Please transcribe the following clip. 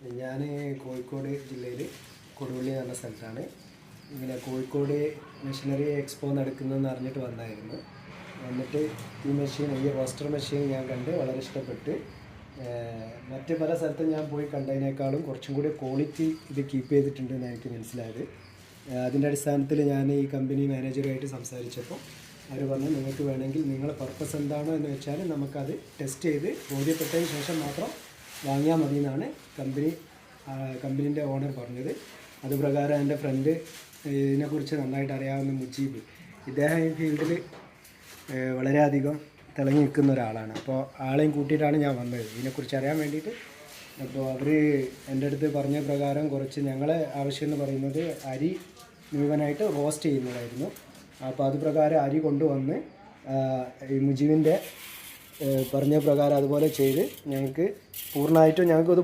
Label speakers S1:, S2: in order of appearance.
S1: ഞാൻ കോഴിക്കോട് ജില്ലയിൽ കൊടുവള്ളി എന്ന സ്ഥലത്താണ്. ഇങ്ങനെ കോഴിക്കോട് മെഷീനറി എക്സ്പോ നടക്കുന്നതെന്ന് അറിഞ്ഞിട്ട് വന്നായിരുന്നു. എന്നിട്ട് ഈ റോസ്റ്റർ മെഷീൻ ഞാൻ കണ്ട് വളരെ ഇഷ്ടപ്പെട്ട്. മറ്റ് പല സ്ഥലത്തും ഞാൻ പോയി കണ്ടതിനേക്കാളും കുറച്ചും കൂടി ക്വാളിറ്റി ഇത് കീപ്പ് ചെയ്തിട്ടുണ്ടെന്ന് എനിക്ക് മനസ്സിലായത്. അതിൻ്റെ അടിസ്ഥാനത്തിൽ ഞാൻ ഈ കമ്പനി മാനേജറുമായിട്ട് സംസാരിച്ചപ്പോൾ അവർ പറഞ്ഞു, നിങ്ങൾക്ക് വേണമെങ്കിൽ നിങ്ങളുടെ പർപ്പസ് എന്താണോ എന്ന് വെച്ചാൽ നമുക്കത് ടെസ്റ്റ് ചെയ്ത് ബോധ്യപ്പെട്ടതിന് ശേഷം മാത്രം വാങ്ങിയാൽ മതി എന്നാണ് കമ്പനീൻ്റെ ഓണർ പറഞ്ഞത്. അതുപ്രകാരം എൻ്റെ ഫ്രണ്ട് ഇതിനെക്കുറിച്ച് നന്നായിട്ട് അറിയാവുന്ന മുജീബ്, ഇദ്ദേഹം ഈ ഫീൽഡിൽ വളരെയധികം തിളങ്ങി നിൽക്കുന്ന ഒരാളാണ്. അപ്പോൾ ആളെയും കൂട്ടിയിട്ടാണ് ഞാൻ വന്നത് ഇതിനെക്കുറിച്ച് അറിയാൻ വേണ്ടിയിട്ട്. അപ്പോൾ അവർ എൻ്റെ അടുത്ത് പറഞ്ഞ പ്രകാരം കുറച്ച് ഞങ്ങളെ ആവശ്യം എന്ന് പറയുന്നത് അരി മുഴുവനായിട്ട് റോസ്റ്റ് ചെയ്യുന്നതായിരുന്നു. അപ്പോൾ അത് പ്രകാരം അരി കൊണ്ടുവന്ന് ഈ മുജീബിൻ്റെ പറഞ്ഞ പ്രകാരം അതുപോലെ ചെയ്ത് ഞങ്ങൾക്ക് പൂർണ്ണമായിട്ടും ഞങ്ങൾക്കത്